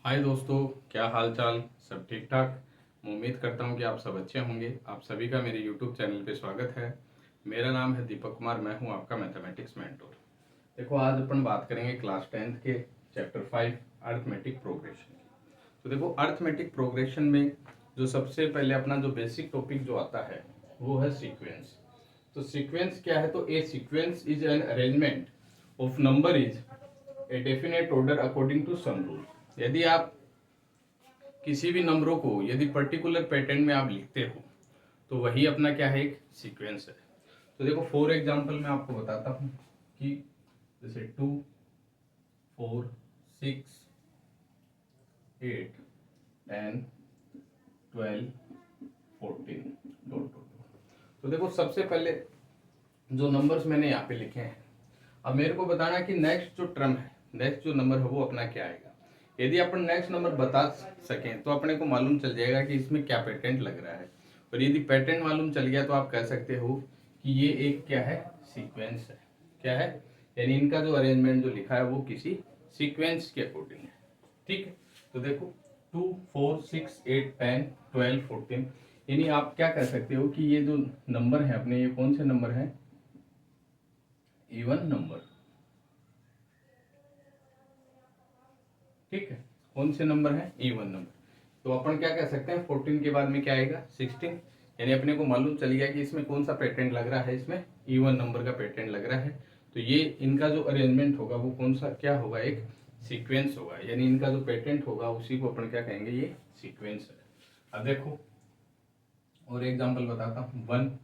हाय दोस्तों, क्या हाल चाल। सब ठीक ठाक। मैं उम्मीद करता हूँ कि आप सब अच्छे होंगे। आप सभी का मेरे यूट्यूब चैनल पे स्वागत है। मेरा नाम है दीपक कुमार, मैं हूँ आपका मैथमेटिक्स मेंटोर। देखो, आज अपन बात करेंगे क्लास 10th के चैप्टर 5 अर्थमेटिक प्रोग्रेशन की। तो देखो, अर्थमेटिक प्रोग्रेशन में जो सबसे पहले अपना जो बेसिक टॉपिक जो आता है वो है सीक्वेंस। तो सीक्वेंस क्या है? तो a sequence is an arrangement of number is a definite order according to some rule. यदि आप किसी भी नंबरों को यदि पर्टिकुलर पैटर्न में आप लिखते हो तो वही अपना क्या है, एक सीक्वेंस है। तो देखो, फॉर एग्जांपल मैं आपको बताता हूँ कि जैसे 2 4 6 8 10 12 14 डॉट डॉट। तो देखो, सबसे पहले जो नंबर्स मैंने यहाँ पे लिखे हैं, अब मेरे को बताना कि नेक्स्ट जो टर्म है, नेक्स्ट जो नंबर है वो अपना क्या आएगा। यदि अपन नेक्स्ट नंबर बता सकें तो अपने को मालूम चल जाएगा कि इसमें क्या पैटर्न लग रहा है। और यदि पैटर्न मालूम चल गया तो आप कह सकते हो कि ये एक क्या है, सीक्वेंस है। क्या है? यानी इनका जो अरेंजमेंट जो लिखा है वो किसी सीक्वेंस के अकॉर्डिंग है। ठीक है। तो देखो, 2 4 6 8 10 12 14, यानी आप क्या कह सकते हो कि ये जो नंबर है अपने, ये कौन से नंबर है? Even number. ठीक है। कौन से नंबर है? Even number. तो अपन क्या कह सकते हैं, 14 के बाद में क्या आएगा? 16। यानी अपने को मालूम चल गया कि इसमें कौन सा पैटर्न लग रहा है, इसमें इवन नंबर का पैटर्न लग रहा है। तो ये इनका जो अरेंजमेंट होगा वो कौन सा क्या होगा, एक सीक्वेंस होगा। यानी इनका जो पैटर्न होगा उसी को अपन क्या कहेंगे, ये सीक्वेंस है। अब देखो, और एग्जाम्पल बताता हूँ। 1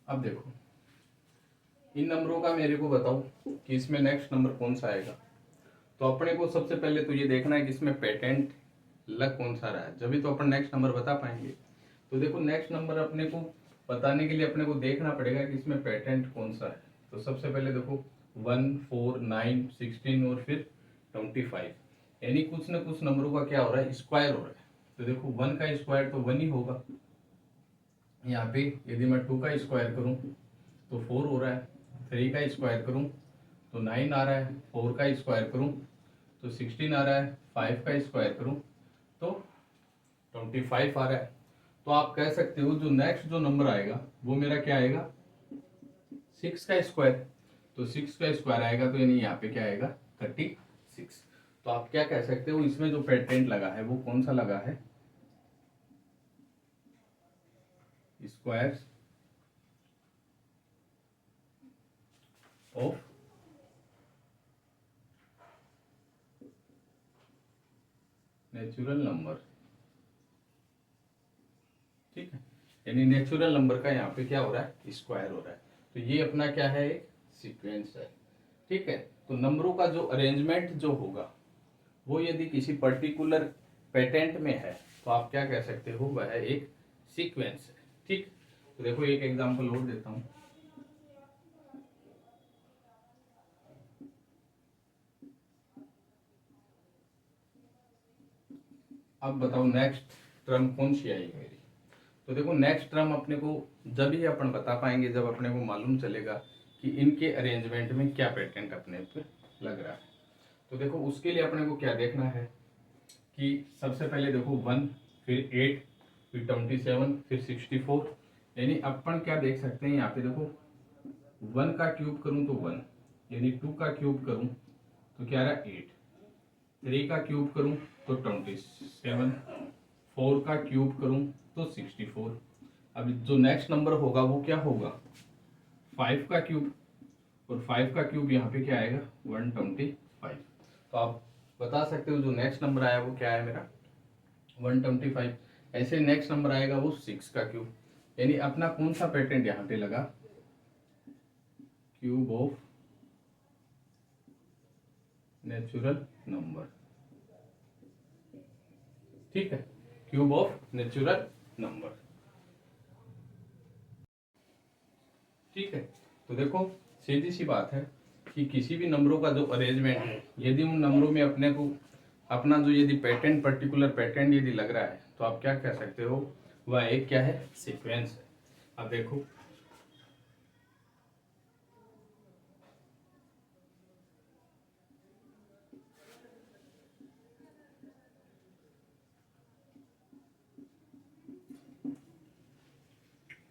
अब देखो, इन नंबरों का मेरे को बताओ कि इसमें नेक्स्ट नंबर कौन सा आएगा। तो अपने को सबसे पहले तो ये देखना है कि इसमें पेटेंट लग कौन सा रहा है, जब तो अपन नेक्स्ट नंबर बता पाएंगे। तो देखो, नेक्स्ट नंबर अपने को बताने के लिए अपने को देखना पड़ेगा कि इसमें पेटेंट कौन सा है। तो सबसे पहले देखो, 1 4 9 16 और फिर 25, यानी कुछ ना कुछ नंबरों का क्या हो रहा है, स्क्वायर हो रहा है। तो देखो, 1 का स्क्वायर तो 1 ही होगा। यहाँ पे यदि मैं 2 का स्क्वायर करूँ तो 4 हो रहा है। 3 का स्क्वायर करूँ तो 9 आ रहा है। 4 का स्क्वायर करूँ तो 16 आ रहा है। 5 का स्क्वायर करूँ तो 25 आ रहा है। तो आप कह सकते हो जो नेक्स्ट जो नंबर आएगा वो मेरा क्या आएगा, 6 का स्क्वायर। तो 6 का स्क्वायर आएगा तो यानी यहाँ पे क्या आएगा, 36। तो आप क्या कह सकते हो, इसमें जो पेटेंट लगा है वो कौन सा लगा है, स्क्वायर ऑफ नेचुरल नंबर। ठीक है। यानी नेचुरल नंबर का यहाँ पे क्या हो रहा है, स्क्वायर हो रहा है। तो ये अपना क्या है, एक सीक्वेंस है। ठीक है। तो नंबरों का जो अरेंजमेंट जो होगा वो यदि किसी पर्टिकुलर पेटेंट में है तो आप क्या कह सकते हो, वह एक सीक्वेंस है। ठीक। तो देखो, एक एग्जांपल और देता हूं। अब बताओ नेक्स्ट टर्म कौन सी आएगी मेरी। तो देखो, नेक्स्ट टर्म अपने को जब ही अपन बता पाएंगे जब अपने को मालूम चलेगा कि इनके अरेंजमेंट में क्या पेटेंट अपने पे लग रहा है। तो देखो, उसके लिए अपने को क्या देखना है कि सबसे पहले देखो 1 फिर 8 फिर 27 फिर 64। यानी अपन क्या देख सकते हैं, यहाँ पे देखो 1 का क्यूब करूं तो 1, यानी 2 का क्यूब करूं तो क्या रहा, 8। 3 का क्यूब करूं तो 27। 4 का क्यूब करूं तो 64। अब जो नेक्स्ट नंबर होगा वो क्या होगा, 5 का क्यूब। और 5 का क्यूब यहाँ पे क्या आएगा, 125। तो आप बता सकते हो जो नेक्स्ट नंबर आया वो क्या है मेरा, 125। ऐसे नेक्स्ट नंबर आएगा वो 6 का क्यूब। यानी अपना कौन सा पेटेंट यहाँ पे लगा, क्यूब ऑफ नेचुरल नंबर। ठीक है, क्यूब ऑफ नेचुरल नंबर। ठीक है। तो देखो, सीधी सी बात है कि किसी भी नंबरों का जो अरेंजमेंट है, यदि उन नंबरों में अपने को अपना जो यदि पैटर्न पर्टिकुलर पैटर्न यदि लग रहा है तो आप क्या कह सकते हो, वह एक क्या है, सीक्वेंस है। अब देखो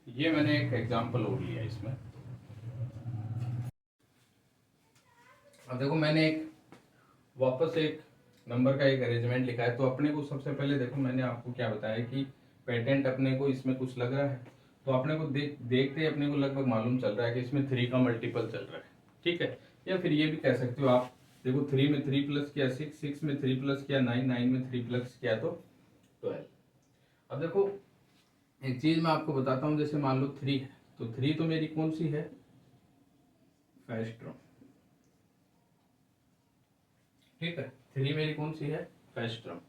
ये मैंने एक एग्जांपल और लिया इसमें। अब देखो मैंने एक वापस एक नंबर का एक अरेंजमेंट लिखा है। तो अपने को सबसे पहले देखो मैंने आपको क्या बताया कि पेटेंट अपने को इसमें कुछ लग रहा है, तो अपने को देखते ही अपने को लगभग मालूम चल रहा है कि इसमें 3 का मल्टीपल चल रहा है, ठीक है। या फिर ये भी कह सकते हो आप, देखो 3 में 3 प्लस किया 6, 6 में 3 प्लस किया 9, 9 में 3 प्लस किया तो 12। अब देखो एक चीज मैं आपको बताता हूँ, जैसे मान लो 3 है तो 3 तो मेरी कौन सी है, फर्स्ट टर्म, ठीक है। 3 मेरी कौन सी है, फर्स्ट टर्म।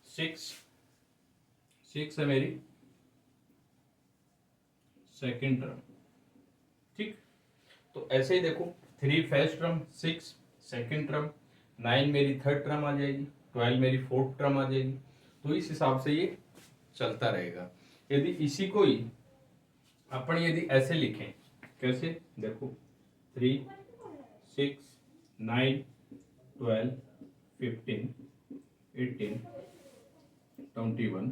6 6 है मेरी सेकेंड टर्म, ठीक। तो ऐसे ही देखो 3 फर्स्ट टर्म, 6 सेकेंड टर्म, 9 मेरी थर्ड टर्म आ जाएगी, 12 मेरी फोर्थ टर्म आ जाएगी। तो इस हिसाब से ये चलता रहेगा। यदि इसी को ही अपन यदि ऐसे लिखें, कैसे, देखो 3 6 9 12 15 18 21,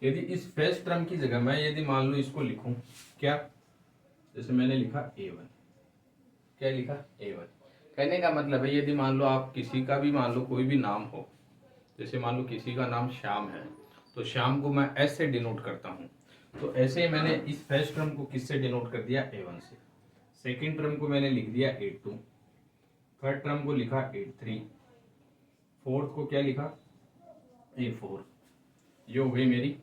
यदि इस फर्स्ट टर्म की जगह मैं यदि मान लो इसको लिखूं क्या, जैसे मैंने लिखा A1, क्या लिखा A1। कहने का मतलब है यदि मान लो आप किसी का भी मान लो कोई भी नाम हो, जैसे मान लो किसी का नाम श्याम है, तो श्याम को मैं S से डिनोट करता हूँ। तो ऐसे ही मैंने इस फर्स्ट टर्म को किससे डिनोट कर दिया, A1 से। सेकेंड टर्म को मैंने लिख दिया A2, थर्ड टर्म को लिखा A3, फोर्थ को क्या लिखा A4, ये हो गई मेरी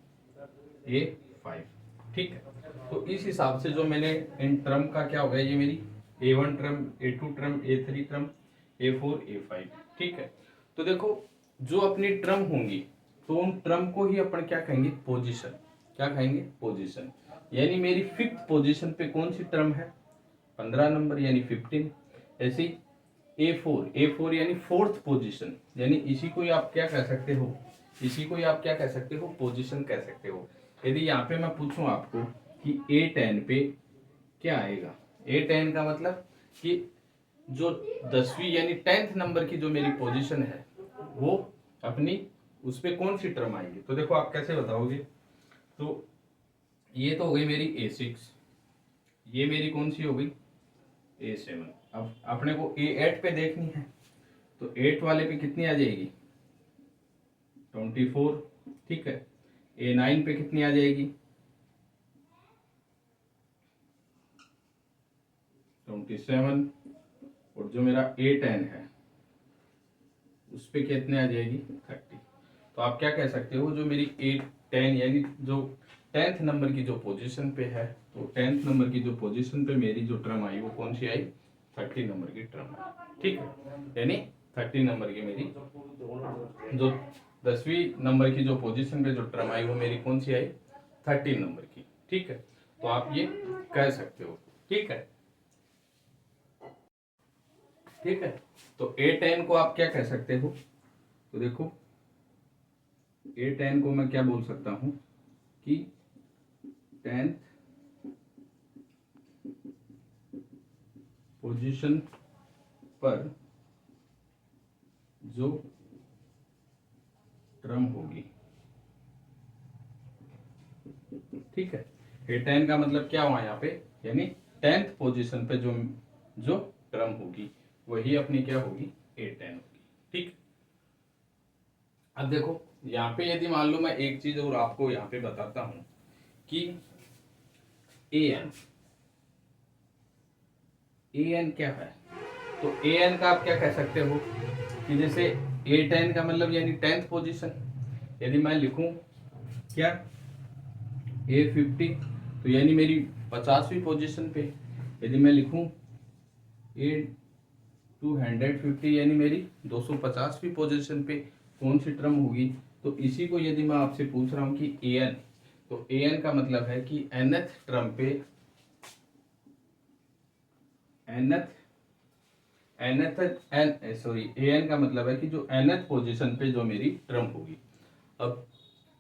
A5, ठीक है। तो इस हिसाब से जो मैंने इन टर्म का क्या हो गया, ये मेरी A1 term, A2 term, A3 term, A4 A5, ठीक है। तो देखो जो अपनी टर्म होंगी तो उन टर्म को ही अपन क्या कहेंगे, पोजीशन, क्या कहेंगे, पोजीशन। यानी मेरी फिफ्थ पोजीशन पे कौन सी टर्म है, 15 नंबर यानी 15। ऐसे A4 यानी फोर्थ पोजीशन, यानी इसी को ही आप क्या कह सकते हो, इसी को ही आप क्या कह सकते हो, पोजीशन कह सकते हो। यदि यहाँ पे मैं पूछूं आपको कि A10 पे क्या आएगा, A10 का मतलब कि जो 10वीं यानी 10th नंबर की जो मेरी पोजीशन है वो अपनी उस पे कौन सी टर्म आएगी। तो देखो आप कैसे बताओगे, तो ये तो हो गई मेरी A6, ये मेरी कौन सी हो गई A7। अब अपने को A8 पे देखनी है, तो 8 वाले पे कितनी आ जाएगी 24, ठीक है। A9 पे कितनी आ जाएगी 27, और जो मेरा A10 है उस पे कितने आ जाएगी 30। तो आप क्या कह सकते हो, जो मेरी A10 यानी जो 10th नंबर की जो पोजीशन पे है, तो 10th नंबर की जो पोजीशन पे मेरी जो टर्म आई वो कौन सी आई, 30 नंबर की टर्म आई, ठीक है। यानी 30 नंबर की मेरी जो 10वीं नंबर की जो पोजीशन पे जो टर्म आई वो मेरी कौन सी आई, 30 नंबर की, ठीक है। तो आप ये कह सकते हो, ठीक है, ठीक है। तो A10 को आप क्या कह सकते हो, तो देखो A10 को मैं क्या बोल सकता हूं कि 10th पोजीशन पर जो टर्म होगी, ठीक है। A10 का मतलब क्या हुआ यहाँ पे, यानी 10th पोजीशन पे जो जो टर्म होगी वही अपनी क्या होगी, A10 होगी, ठीक। अब देखो यहाँ पे यदि मान लो मैं एक चीज और आपको यहाँ पे बताता हूं कि AN क्या है। तो AN का आप क्या कह सकते हो कि जैसे A10 का मतलब यानी 10th पोजीशन, यदि मैं लिखूं क्या A50, तो यानी मेरी 50वीं पोजीशन पे। यदि मैं लिखूं A250 यानी मेरी 250वीं पोजीशन पे कौन सी टर्म होगी। तो इसी को यदि मैं आपसे पूछ रहा हूं कि AN, तो AN का मतलब है कि nth टर्म पे nth AN का मतलब है कि जो nth पोजीशन पे जो मेरी टर्म होगी। अब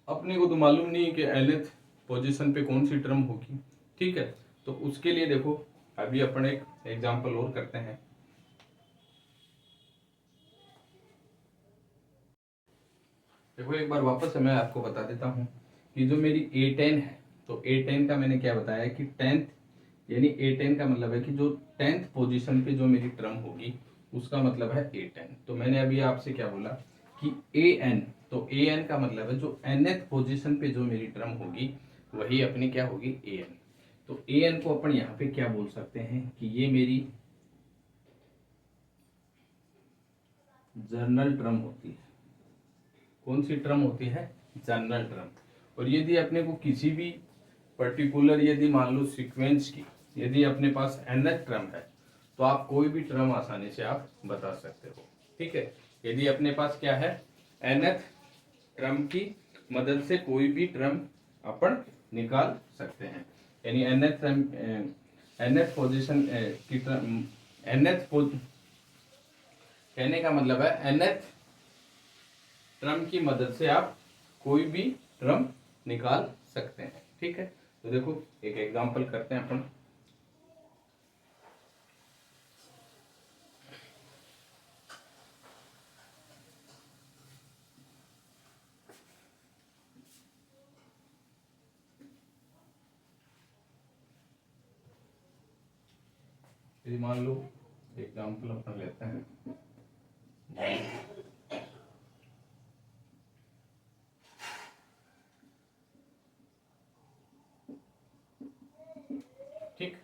अपने को तो मालूम नहीं है कि nth पोजीशन पे कौन सी टर्म होगी, ठीक है। तो उसके लिए देखो अभी अपन एक एग्जांपल और करते हैं। देखो एक बार वापस से मैं आपको बता देता हूँ कि जो मेरी A10 है, तो A10 का मैंने क्या बताया कि 10th, यानी A10 का मतलब है कि जो 10th पोजीशन पे जो मेरी टर्म होगी उसका मतलब है A10। तो मैंने अभी आपसे क्या बोला कि AN, तो AN का मतलब है जो nth पोजीशन पे जो मेरी टर्म होगी वही अपनी क्या होगी AN। तो AN को अपन यहाँ पे क्या बोल सकते हैं कि ये मेरी जर्नल टर्म होती है। कौन सी टर्म होती है? General term. और यदि अपने को किसी भी पर्टिकुलर, यदि मान लो सीक्वेंस की यदि अपने पास nth टर्म है तो आप कोई भी टर्म आसानी से आप बता सकते हो, ठीक है। यदि अपने पास क्या है nth टर्म की मदद से कोई भी टर्म अपन निकाल सकते हैं, यानी nth टर्म nth पोजीशन की टर्म nth कहने का मतलब है nth टर्म की मदद से आप कोई भी टर्म निकाल सकते हैं, ठीक है। तो देखो एक एग्जांपल करते हैं अपन। यदि मान लो एग्जांपल अपन लेते हैं, ठीक,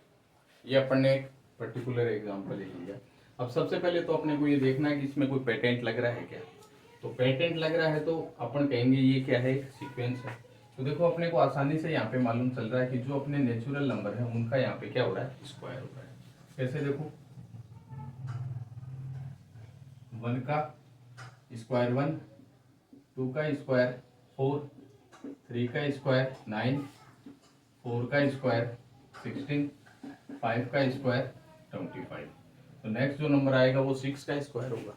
ये अपन ने एक पर्टिकुलर एग्जांपल ले लिया। अब सबसे पहले तो अपने को ये देखना है कि इसमें कोई पेटेंट लग रहा है क्या। तो पेटेंट लग रहा है तो अपन कहेंगे ये क्या है, एक सीक्वेंस है। तो देखो अपने को आसानी से यहाँ पे मालूम चल रहा है कि जो अपने नेचुरल नंबर है उनका यहाँ पे क्या हो रहा है, स्क्वायर हो रहा है। कैसे? देखो 1 का स्क्वायर 1, 2 का स्क्वायर 4, 3 का स्क्वायर 9, 4 का स्क्वायर 16, 5 का स्क्वायर 25। तो नेक्स्ट जो नंबर आएगा वो 6 का स्क्वायर होगा।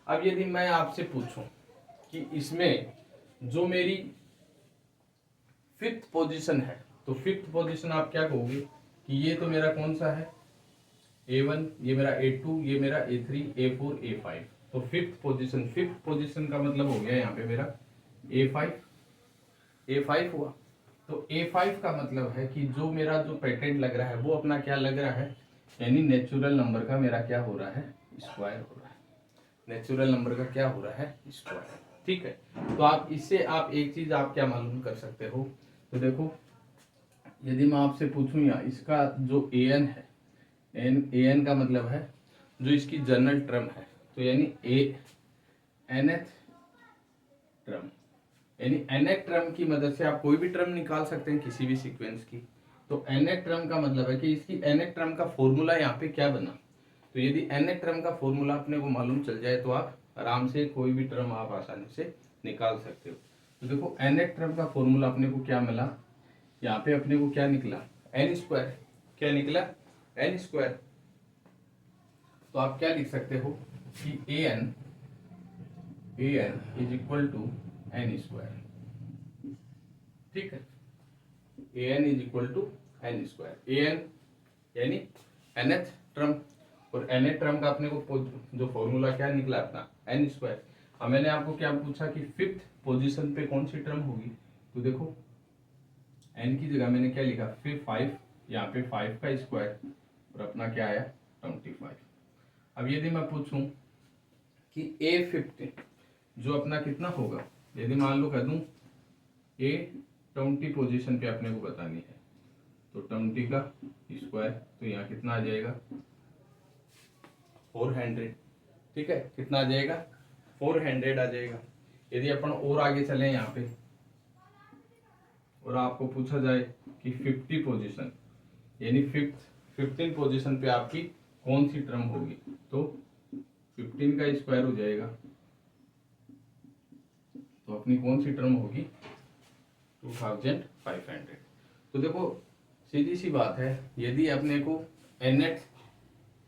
अब यदि मैं आपसे पूछूं कि इसमें जो मेरी फिफ्थ पोजीशन है, तो फिफ्थ पोजीशन आप क्या कहोगे कि ये तो मेरा कौन सा है, A1, ये मेरा A2, ये मेरा A3, A4, A5। तो फिफ्थ पोजीशन का मतलब हो गया यहाँ पे मेरा A5 हुआ। तो A5 का मतलब है कि जो मेरा जो पेटेंट लग रहा है वो अपना क्या लग रहा है, यानी नेचुरल नंबर का मेरा क्या हो रहा है, स्क्वायर हो रहा है। नेचुरल नंबर का क्या हो रहा है, स्क्वायर, ठीक है। तो आप इससे आप एक चीज आप क्या मालूम कर सकते हो, तो देखो यदि मैं आपसे पूछूं या इसका जो AN है, AN का मतलब है जो इसकी जनरल टर्म है, तो यानी nth टर्म, यानी nth टर्म की मदद से आप कोई भी टर्म निकाल सकते हैं किसी भी सीक्वेंस की। तो nth टर्म का मतलब है कि इसकी nth टर्म का फॉर्मूला यहाँ पे क्या बना। तो यदि nth टर्म का फॉर्मूला अपने को मालूम चल जाए तो आप आराम से कोई भी टर्म आप आसानी से निकाल सकते हो। तो देखो nth टर्म का फॉर्मूला अपने को क्या मिला, यहाँ पे अपने को क्या निकला, n स्क्वायर। क्या निकला, n स्क्वायर। तो आप क्या लिख सकते हो कि an is equal to n square, ठीक है। an is equal to n square, an यानी nth टर्म, और nth टर्म का अपने को जो फॉर्मूला क्या निकला अपना, n स्क्वायर। अब मैंने आपको क्या पूछा कि फिफ्थ पोजीशन पे कौन सी टर्म होगी, तो देखो n की जगह मैंने क्या लिखा, फिर 5, यहाँ पे 5 का स्क्वायर और अपना क्या आया 25। अब यदि मैं पूछूं कि A15 जो अपना कितना होगा, यदि मान लो कर दूं A20 पोजीशन पे अपने को बतानी है, तो 20 का स्क्वायर, तो यहाँ कितना आ जाएगा 400, ठीक है। कितना आ जाएगा 400 आ जाएगा। यदि अपन और आगे चले यहाँ पे और आपको पूछा जाए कि 50 पोजीशन, यानी 15 पोजीशन पे आपकी कौन सी टर्म होगी, तो 15 का स्क्वायर हो जाएगा, तो अपनी कौन सी टर्म होगी 2500। तो देखो सीधी सी बात है, यदि अपने को nth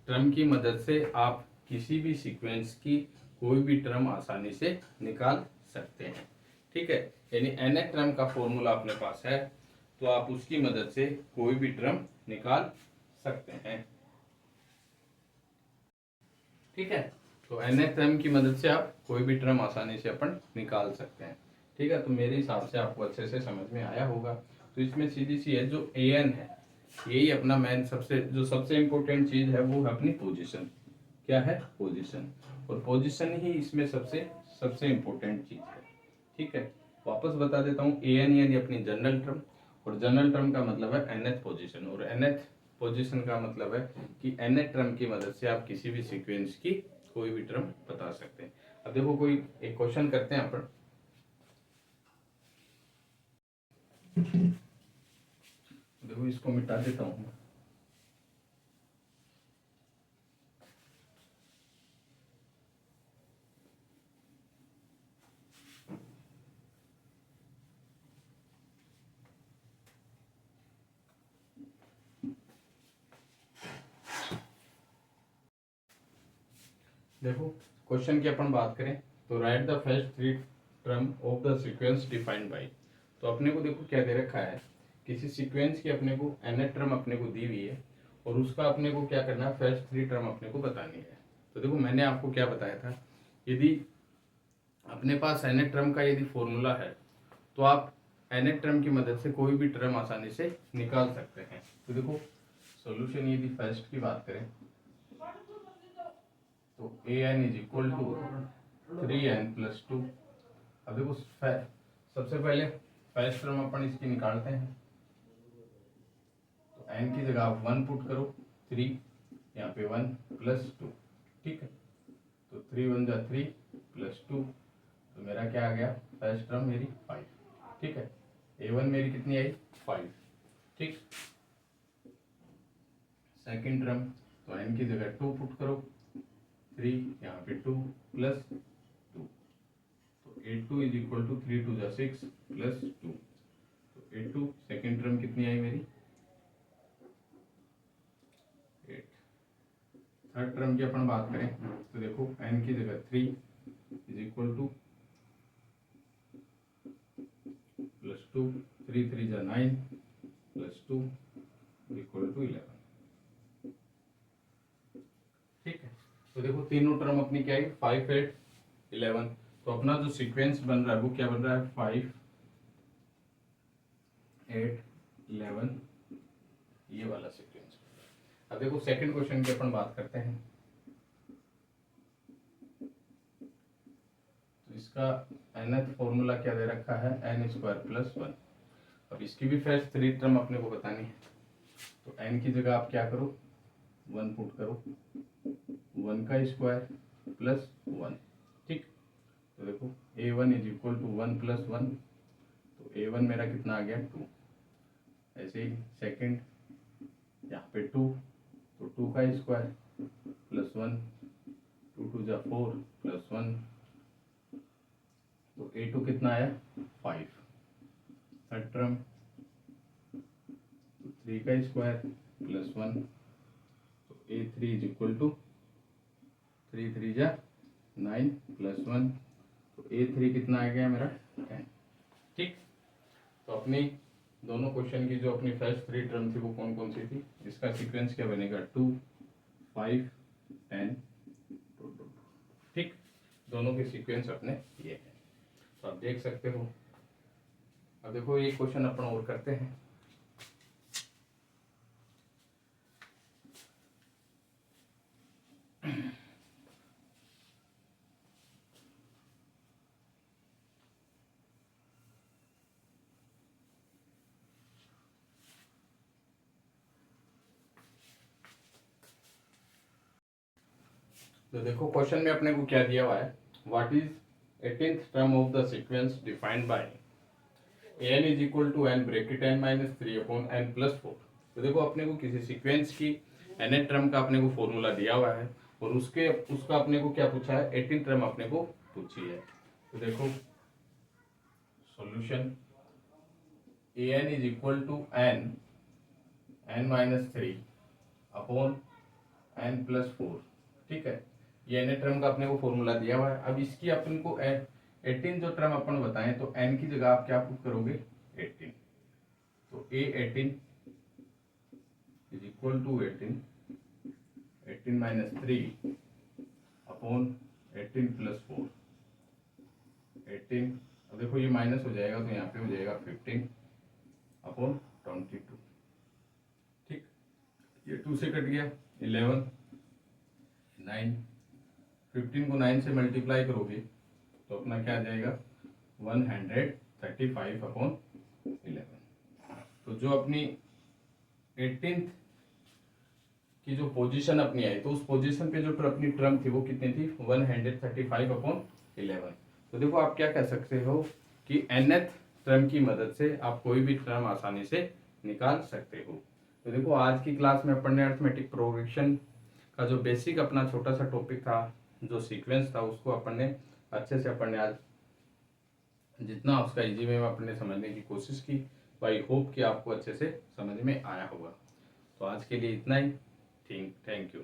टर्म की मदद से आप किसी भी सीक्वेंस की कोई भी टर्म आसानी से निकाल सकते हैं, ठीक है, यानी nth टर्म का फॉर्मूला अपने पास है, तो आप उसकी मदद से कोई भी टर्म निकाल सकते हैं। ठीक है, तो nth टर्म की मदद से आप कोई भी टर्म आसानी से अपन निकाल सकते हैं। ठीक है, तो मेरे हिसाब से आपको अच्छे से समझ में आया होगा। तो इसमें सीधी सी है, जो an है यही अपना मेन सबसे इम्पोर्टेंट चीज है, वो है अपनी पोजीशन। क्या है? पोजीशन। और पोजीशन ही इसमें सबसे सबसे इम्पोर्टेंट चीज है। ठीक है, वापस बता देता हूँ, an यानी अपनी जनरल टर्म, और जनरल टर्म का मतलब है nth पोजीशन, और nth पोजीशन का मतलब है कि nth टर्म की मदद से आप किसी भी सीक्वेंस की कोई भी टर्म बता सकते हैं। अब देखो, कोई एक क्वेश्चन करते हैं अपन। देखो, इसको मिटा देता हूँ। देखो, क्वेश्चन की अपन बात करें तो right the first three term of the sequence defined bye. तो अपने को देखो क्या दे रखा है, किसी सीक्वेंस की अपने को nth टर्म अपने को दी हुई है, और उसका अपने को क्या करना है, फर्स्ट थ्री टर्म अपने को बतानी है। तो देखो, मैंने आपको क्या बताया था, यदि अपने पास nth टर्म का यदि फॉर्मूला है, तो आप nth टर्म की मदद से कोई भी टर्म आसानी से निकाल सकते हैं। तो देखो, सॉल्यूशन यदि फर्स्ट की बात करें तो an is equal to 3n+2। अब देखो, सबसे पहले फर्स्ट टर्म अपन इसकी निकालते हैं। तो n की जगह आप 1 पुट करो, 3 यहाँ पे 1+2। ठीक है, तो 3 1 जा 3 +2, तो मेरा क्या आ गया, फर्स्ट टर्म मेरी 5। ठीक है, a1 मेरी कितनी आई, 5। ठीक, सेकेंड टर्म, तो n की जगह 2 पुट करो, 3 यहाँ पे 2+2, तो 8 2 इज इक्वल टू 3 2 जा 6+2, तो 8 2 सेकेंड टर्म कितनी आई मेरी, 8। थर्ड टर्म की अपन बात करें तो देखो, n की जगह 3 इज इक्वल टू +2, 3 3 जा 9+2 इक्वल टू 11। ठीक है, तो देखो तीनों टर्म अपनी क्या है, 5 8 11। तो अपना जो सीक्वेंस बन रहा है वो क्या बन रहा है, 5 8 11, ये वाला सीक्वेंस। अब देखो, सेकंड क्वेश्चन की अपन बात करते हैं। तो इसका nth फॉर्मूला क्या दे रखा है, n² + 1। अब इसकी भी फर्स्ट थ्री टर्म अपने को बतानी है। तो n की जगह आप क्या करो, 1 पुट करो, 1 का स्क्वायर +1। ठीक, तो देखो a1 इज इक्वल टू 1 + 1, तो a1 मेरा कितना आ गया, 2। ऐसे ही सेकंड, यहाँ पे 2, तो 2 का स्क्वायर +1, 2 2 जा 4 +1, तो a2 कितना आया, 5। थर्ड टर्म, 3 का स्क्वायर +1, तो a3 इज इक्वल टू 3 3 जा 9 +1, तो a3 कितना आ गया मेरा, 10। ठीक, तो अपनी दोनों क्वेश्चन की जो अपनी फर्स्ट थ्री टर्म थी वो कौन कौन सी थी, इसका सीक्वेंस क्या बनेगा, 2 5 10 2 2। ठीक, दोनों के सीक्वेंस अपने ये हैं, तो आप देख सकते हो। अब देखो, ये क्वेश्चन अपन और करते हैं। तो देखो, क्वेश्चन में अपने को क्या दिया हुआ है, what is 18th term of the sequence defined by n is equal to n bracket n-3/n+4। तो देखो, अपने को किसी सीक्वेंस की nth टर्म का अपने को फॉर्मूला दिया हुआ है, और उसका अपने को क्या पूछा है, 18th टर्म अपने को पूछी है। तो देखो, solution an is equal to n-3/n+4। ठीक है, ये nth टर्म का अपने को फॉर्मूला दिया हुआ है। अब इसकी अपन को 18 जो टर्म अपन बताएं तो n की जगह आप क्या पुट करोगे 18, तो a18 is equal to 18 minus 3 upon 18 plus 4, 18, अब देखो ये माइनस हो जाएगा तो यहाँ पे हो जाएगा 15 अपॉन 22, ठीक, ये 2 से कट गया 11, 9, 15 को 9 से मल्टीप्लाई करोगे तो अपना क्या आ जाएगा 135 अपॉन 11। तो जो अपनी 18th की जो पोजीशन अपनी आई तो उस पोजीशन पे जो अपनी टर्म थी वो कितनी थी 135 अपॉन 11। तो देखो आप क्या कह सकते हो कि nth टर्म की मदद से आप कोई भी टर्म आसानी से निकाल सकते हो। तो देखो आज की क्लास में अपन ने अर्थमेटिक प्रोग्रेशन का जो बेसिक अपना छोटा सा टॉपिक था, जो सीक्वेंस था, उसको अपन ने अच्छे से अपन ने आज जितना उसका इजी वे में अपन ने समझने की कोशिश की। तो आई होप कि आपको अच्छे से समझ में आया होगा। तो आज के लिए इतना ही। Thank you.